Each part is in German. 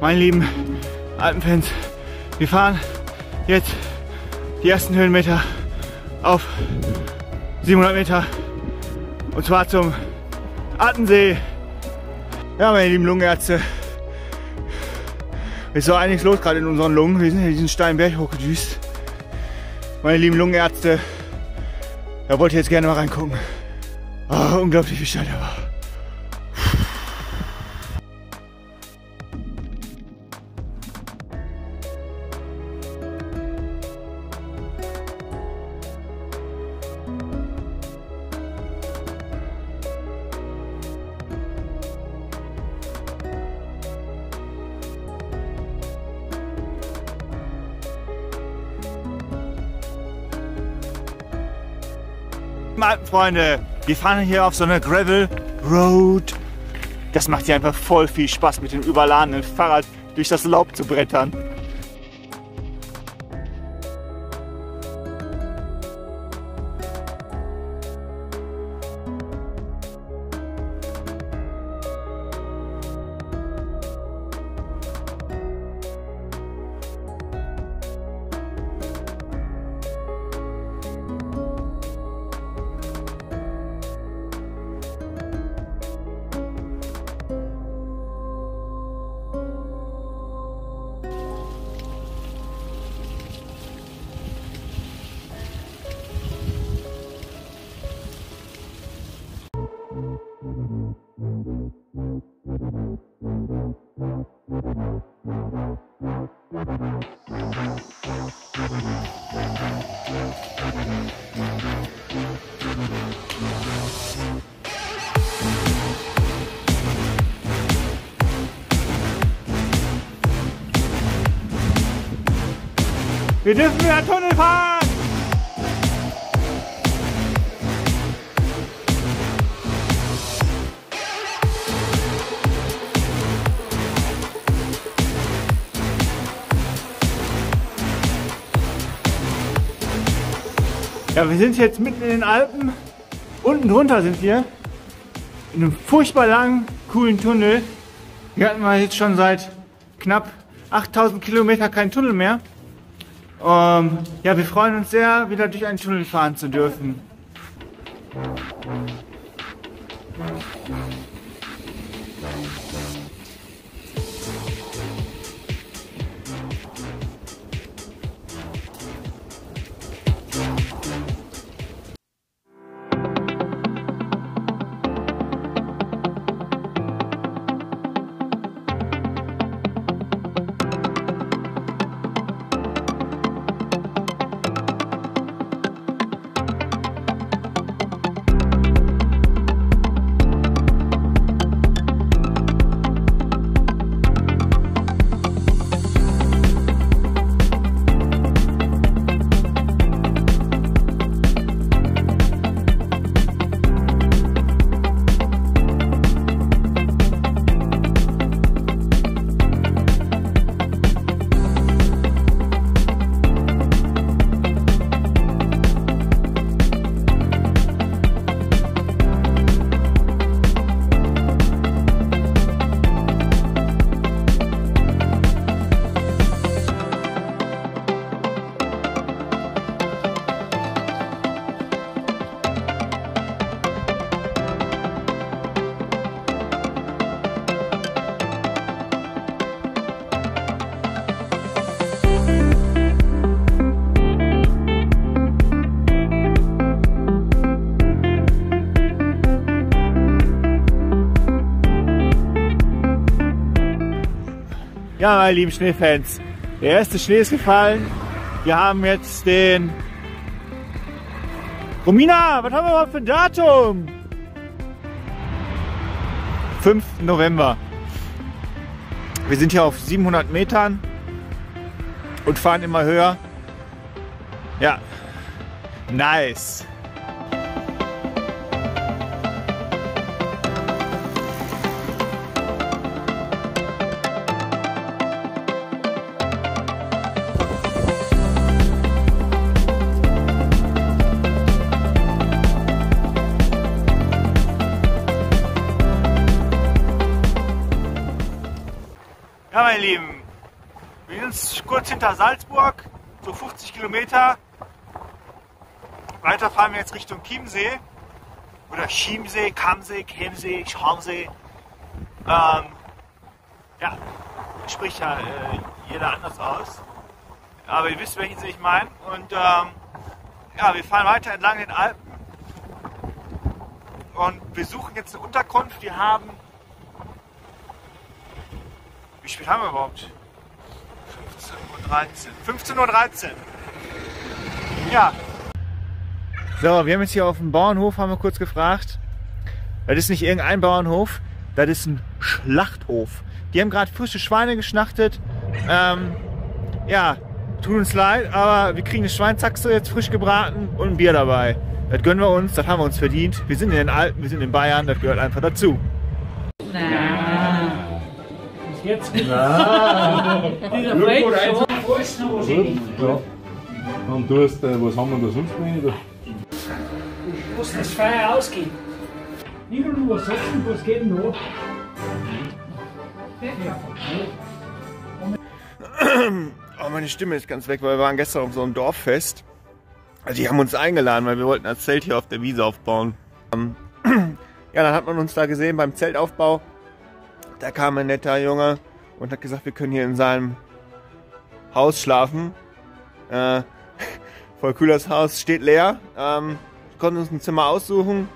Meine lieben Alpenfans, wir fahren jetzt die ersten Höhenmeter auf 700 Meter und zwar zum Attensee. Ja, meine lieben Lungenärzte, es ist so einiges los gerade in unseren Lungen. Wir sind hier diesen steilen Berg hochgedüst. Meine lieben Lungenärzte, da wollt ihr jetzt gerne mal reingucken. Oh, unglaublich, wie steil der war. Freunde, wir fahren hier auf so einer Gravel Road. Das macht hier einfach voll viel Spaß, mit dem überladenen Fahrrad durch das Laub zu brettern. Wir dürfen wieder Tunnel fahren! Ja, wir sind jetzt mitten in den Alpen. Unten drunter sind wir in einem furchtbar langen, coolen Tunnel. Hier hatten wir jetzt schon seit knapp 8000 Kilometer keinen Tunnel mehr. Ja, wir freuen uns sehr, wieder durch einen Tunnel fahren zu dürfen. Ja, meine lieben Schneefans, der erste Schnee ist gefallen. Wir haben jetzt den... Romina, was haben wir überhaupt für ein Datum? 5. November. Wir sind hier auf 700 Metern und fahren immer höher. Ja, nice. Ja, meine Lieben, wir sind kurz hinter Salzburg, so 50 Kilometer. Weiter fahren wir jetzt Richtung Chiemsee. Oder Chiemsee, Kamsee, Chiemsee, Schamsee. Ja, spricht ja jeder anders aus. Aber ihr wisst, welchen See ich meine. Und ja, wir fahren weiter entlang den Alpen. Und wir suchen jetzt eine Unterkunft. Wir haben... Wie spät haben wir überhaupt? 15:13 Uhr. 15:13 Uhr. Ja. So, wir haben jetzt hier auf dem Bauernhof, haben wir kurz gefragt. Das ist nicht irgendein Bauernhof, das ist ein Schlachthof. Die haben gerade frische Schweine geschlachtet. Ja, tut uns leid, aber wir kriegen eine Schweinshaxe jetzt frisch gebraten und ein Bier dabei. Das gönnen wir uns, das haben wir uns verdient. Wir sind in den Alpen, wir sind in Bayern, das gehört einfach dazu. Jetzt? Dieser Fake so ist noch was nicht. Ja. Und du hast, was haben wir da sonst noch? Ich muss das Feuer ausgehen. Nicht nur was essen, was geht denn noch? Oh, meine Stimme ist ganz weg, weil wir waren gestern auf so einem Dorffest. Also die haben uns eingeladen, weil wir wollten das Zelt hier auf der Wiese aufbauen. Ja, dann hat man uns da gesehen beim Zeltaufbau. Da kam ein netter Junge und hat gesagt, wir können hier in seinem Haus schlafen. Voll cool, das Haus steht leer. Wir konnten uns ein Zimmer aussuchen.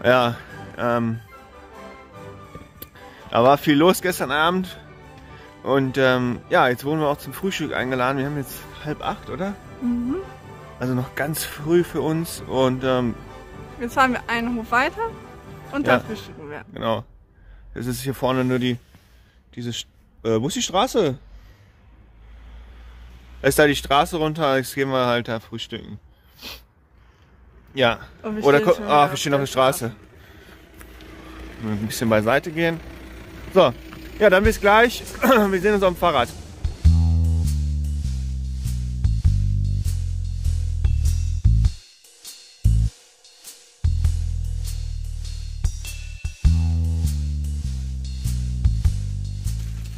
Ja, da war viel los gestern Abend. Und ja, jetzt wurden wir auch zum Frühstück eingeladen. Wir haben jetzt 7:30, oder? Mhm. Also noch ganz früh für uns. Und Jetzt fahren wir einen Hof weiter und dann frühstücken wir. genau. Das ist hier vorne nur diese... wo ist die Straße? Da ist da die Straße runter, jetzt gehen wir halt da frühstücken. Ja. Oder wir stehen auf der Straße. Ein bisschen beiseite gehen. So. Ja, dann bis gleich. Wir sehen uns auf dem Fahrrad.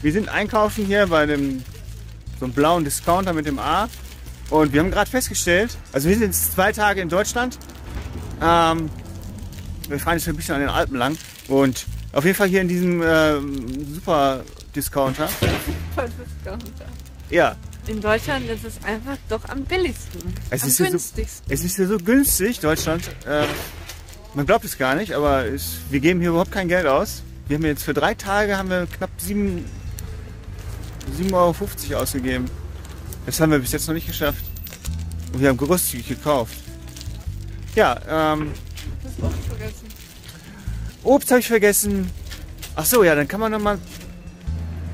Wir sind einkaufen hier bei so einem blauen Discounter mit dem A. Und wir haben gerade festgestellt, also wir sind jetzt 2 Tage in Deutschland. Wir fahren jetzt ein bisschen an den Alpen lang. Und auf jeden Fall hier in diesem super Discounter. Super Discounter. Ja. In Deutschland ist es einfach doch am billigsten. Es am ist günstigsten. Es ist hier so günstig, Deutschland. Man glaubt es gar nicht, aber wir geben hier überhaupt kein Geld aus. Wir haben jetzt für 3 Tage haben wir knapp 7,50 € ausgegeben. Das haben wir bis jetzt noch nicht geschafft. Und wir haben großzügig gekauft. Ja, Das Obst vergessen. Obst habe ich vergessen. Ach so, ja, dann kann man nochmal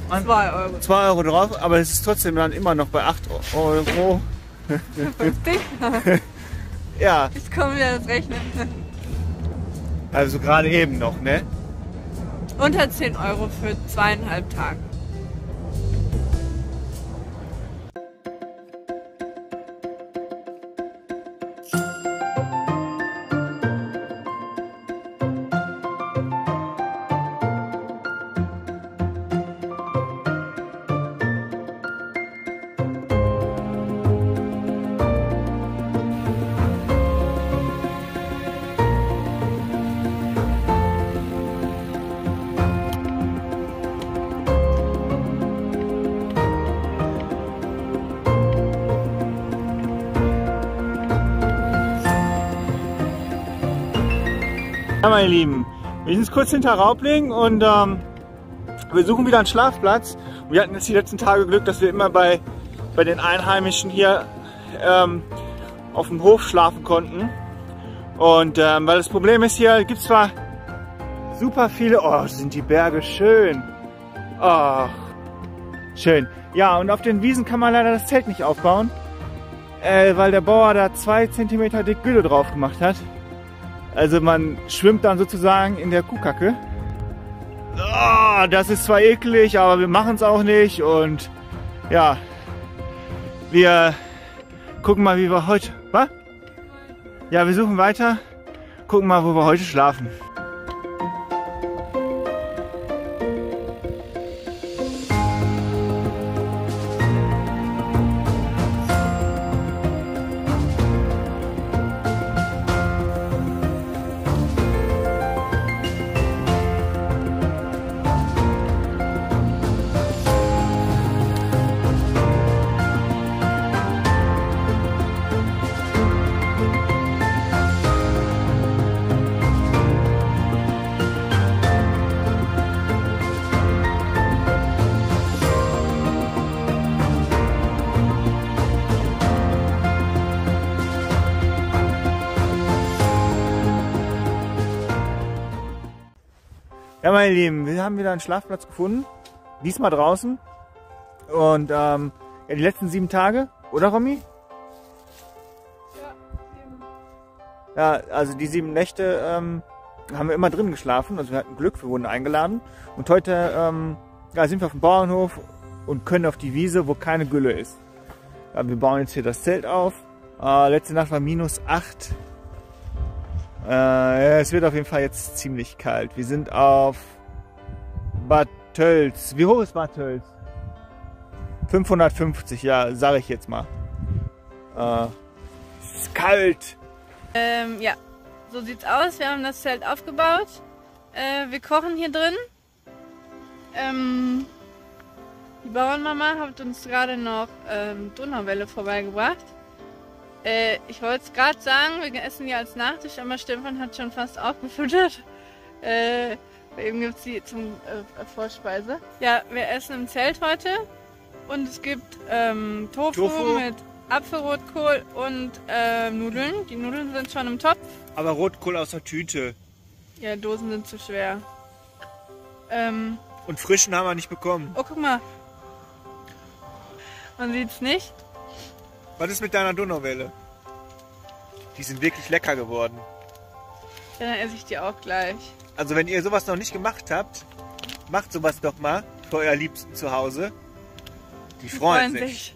2 €. 2 € drauf, aber es ist trotzdem dann immer noch bei 8 €. 50? Ja, Ich komme wieder das Rechnen. also gerade eben noch, ne? Unter 10 € für 2,5 Tage. Ja, meine Lieben, wir sind jetzt kurz hinter Raubling und wir suchen wieder einen Schlafplatz. Wir hatten jetzt die letzten Tage Glück, dass wir immer bei den Einheimischen hier auf dem Hof schlafen konnten. Und weil das Problem ist, hier gibt es zwar super viele... Oh, sind die Berge schön. Oh, schön. Ja, und auf den Wiesen kann man leider das Zelt nicht aufbauen, weil der Bauer da 2 cm dick Gülle drauf gemacht hat. Also man schwimmt dann sozusagen in der Kuhkacke. Oh, das ist zwar eklig, aber wir machen es auch nicht. Und ja, wir Gucken mal, wie wir heute... Was? Ja, wir suchen weiter. Gucken mal, wo wir heute schlafen. Ja, meine Lieben, wir haben wieder einen Schlafplatz gefunden. Diesmal draußen. Und ja, die letzten 7 Tage, oder Romy? Ja, also die 7 Nächte haben wir immer drin geschlafen. Also wir hatten Glück, wir wurden eingeladen. Und heute ja, sind wir auf dem Bauernhof und können auf die Wiese, wo keine Gülle ist. Ja, wir bauen jetzt hier das Zelt auf. Letzte Nacht war -8. Ja, es wird auf jeden Fall jetzt ziemlich kalt. Wir sind auf Bad Tölz. Wie hoch ist Bad Tölz? 550, ja, sage ich jetzt mal. Es ist kalt. Ja, so sieht's aus. Wir haben das Zelt aufgebaut. Wir kochen hier drin. Die Bauernmama hat uns gerade noch Donauwelle vorbeigebracht. Ich wollte es gerade sagen, wir essen die als Nachtisch, aber Stefan hat schon fast aufgefüttert. Eben gibt es die zum Vorspeise. Ja, wir essen im Zelt heute und es gibt Tofu mit Apfelrotkohl und Nudeln. Die Nudeln sind schon im Topf. Aber Rotkohl aus der Tüte. Ja, Dosen sind zu schwer. Und frischen haben wir nicht bekommen. Oh, guck mal. Man sieht es nicht. Was ist mit deiner Donauwelle? Die sind wirklich lecker geworden. Ja, dann esse ich die auch gleich. Also wenn ihr sowas noch nicht gemacht habt, macht sowas doch mal für euer Liebsten zu Hause. Die freuen sich.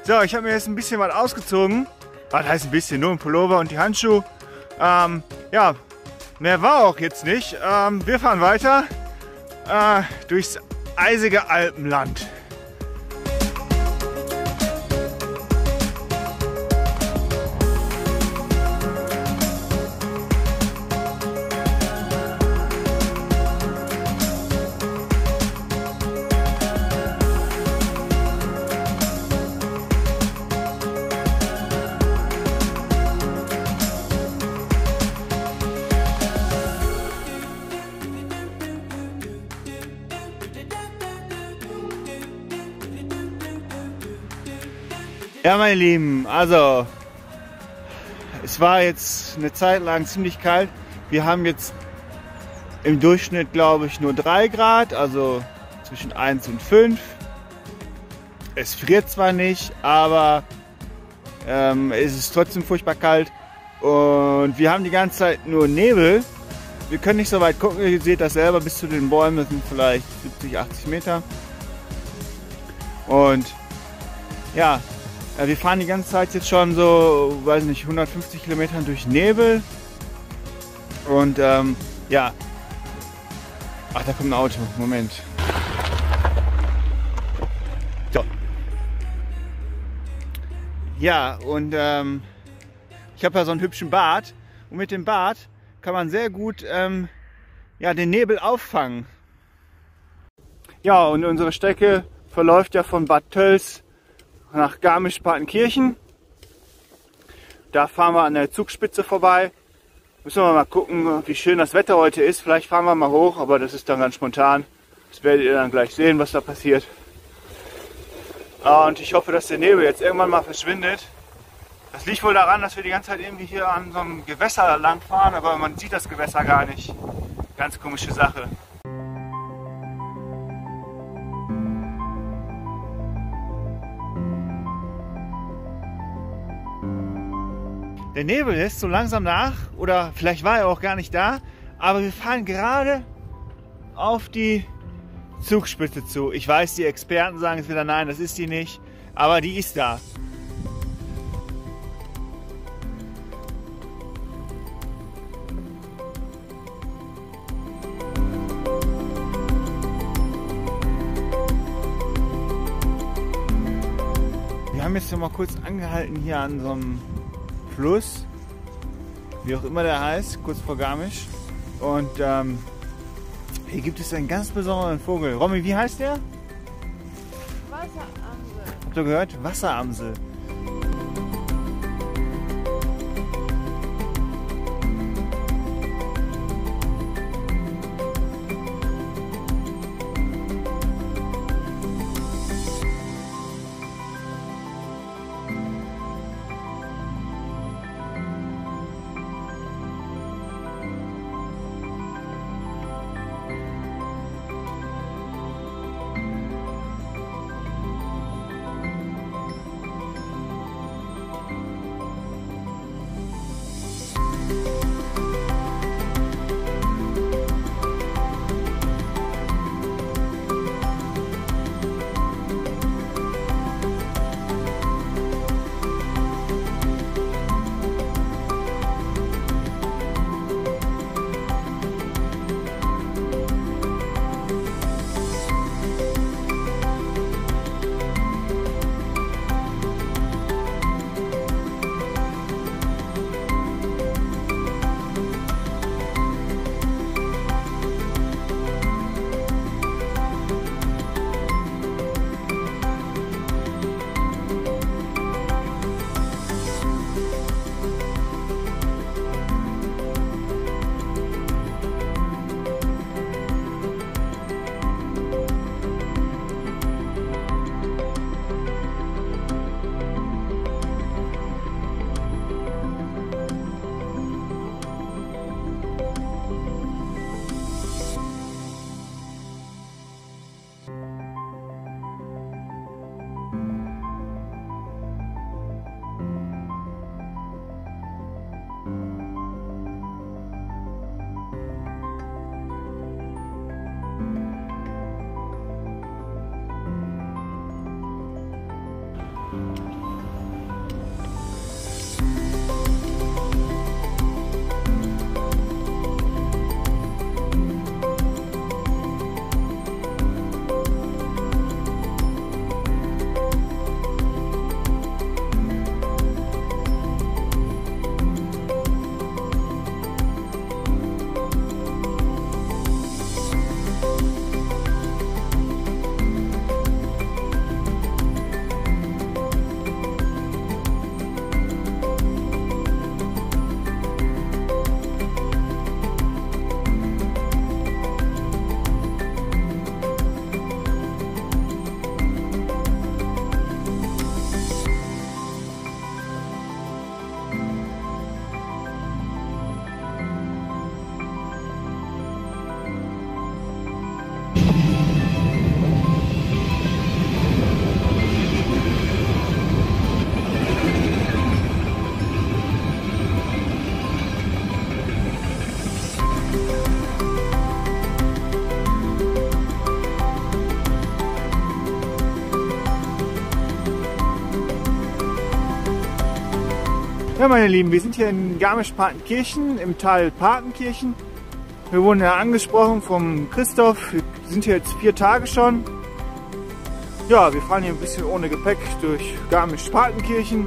So, ich habe mir jetzt ein bisschen was ausgezogen. Was heißt ein bisschen? Nur ein Pullover und die Handschuhe. Ja, mehr war auch jetzt nicht. Wir fahren weiter durchs eisige Alpenland. Ja, meine Lieben, also es war jetzt eine Zeit lang ziemlich kalt. Wir haben jetzt im Durchschnitt, glaube ich, nur 3 Grad, also zwischen 1 und 5. Es friert zwar nicht, aber es ist trotzdem furchtbar kalt und wir haben die ganze Zeit nur Nebel. Wir können nicht so weit gucken, ihr seht das selber, bis zu den Bäumen, das sind vielleicht 70, 80 Meter. Und ja, wir fahren die ganze Zeit jetzt schon so, weiß nicht, 150 Kilometern durch Nebel. Und ja. Ach, da kommt ein Auto. Moment. So. Ja, und ich habe ja so einen hübschen Bart. Und mit dem Bart kann man sehr gut ja, den Nebel auffangen. Ja, und unsere Strecke verläuft ja von Bad Tölz nach Garmisch-Partenkirchen. Da fahren wir an der Zugspitze vorbei. Müssen wir mal gucken, wie schön das Wetter heute ist. Vielleicht fahren wir mal hoch, aber das ist dann ganz spontan. Das werdet ihr dann gleich sehen, was da passiert. Und ich hoffe, dass der Nebel jetzt irgendwann mal verschwindet. Das liegt wohl daran, dass wir die ganze Zeit irgendwie hier an so einem Gewässer lang fahren, aber man sieht das Gewässer gar nicht. Ganz komische Sache. Der Nebel lässt so langsam nach, oder vielleicht war er auch gar nicht da, aber wir fahren gerade auf die Zugspitze zu. Ich weiß, die Experten sagen jetzt wieder, nein, das ist die nicht, aber die ist da. Wir haben jetzt noch mal kurz angehalten hier an so einem Fluss, wie auch immer der heißt, kurz vor Garmisch. Und hier gibt es einen ganz besonderen Vogel. Romy, wie heißt der? Wasseramsel. Habt ihr gehört? Wasseramsel. Ja, meine Lieben, wir sind hier in Garmisch-Partenkirchen, im Tal Partenkirchen. Wir wurden ja angesprochen vom Christoph. Wir sind hier jetzt 4 Tage schon. Ja, wir fahren hier ein bisschen ohne Gepäck durch Garmisch-Partenkirchen.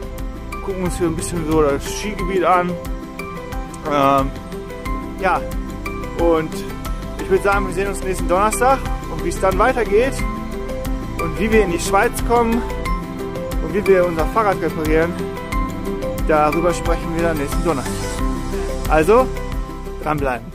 Gucken uns hier ein bisschen so das Skigebiet an. Ja, und ich würde sagen, wir sehen uns nächsten Donnerstag. Und wie es dann weitergeht und wie wir in die Schweiz kommen und wie wir unser Fahrrad reparieren, darüber sprechen wir dann nächsten Donnerstag. Also, dranbleiben.